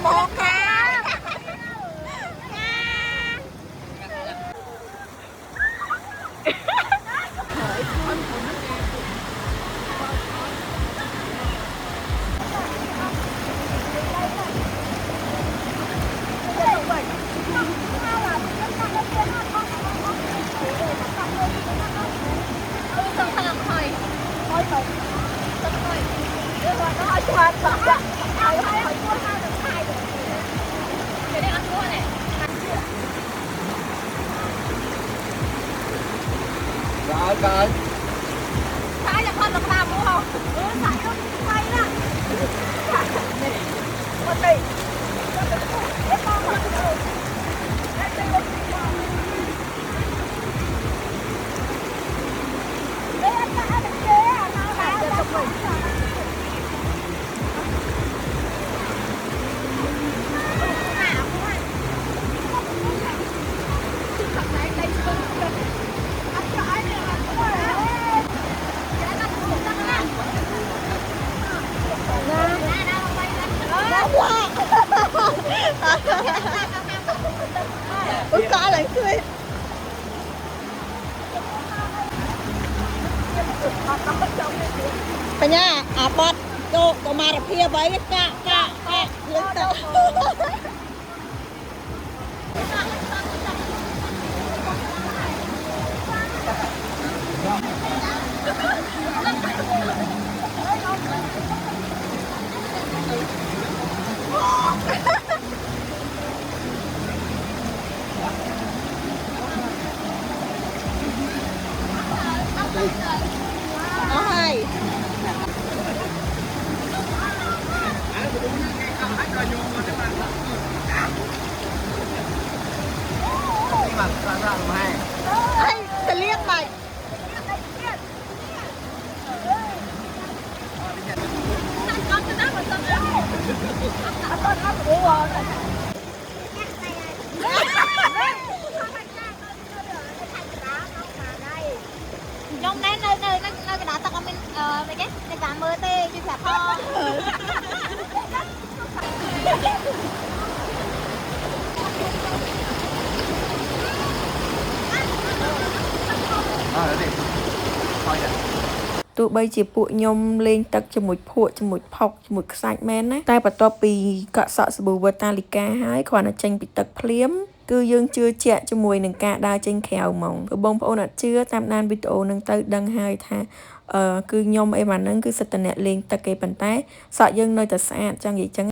một hà rồi coi phải là con được làm đúng không? Phải không? Quay đó. Con đi. Em con con rồi. Đây anh đã được chưa? Nó đã được rồi. Ủa coi lại cười cả nhà bọt cô mà là kia với cái lên tao ôi anh sẽ liếc mày trong đây nơi cái đó tao comment về cái cả mơ tê chia sẻ kho tụi bây chỉ bụi nhôm lên tắc cho một phụi cho một phọc cho một sạch men á tai bắt đầu bị cọ sọ sờ bù ta lì ca hái còn là tranh bị tật phliếm cứ dương chưa chẹt cho mùi nâng cả đa tranh kèo mỏng bông phô nè chưa tam nan video nâng tới đăng hai tha cứ nhôm em mà nâng cứ sạch nè lên tắc cái bàn tay sọ dương nơi tật xa trong gì chẳng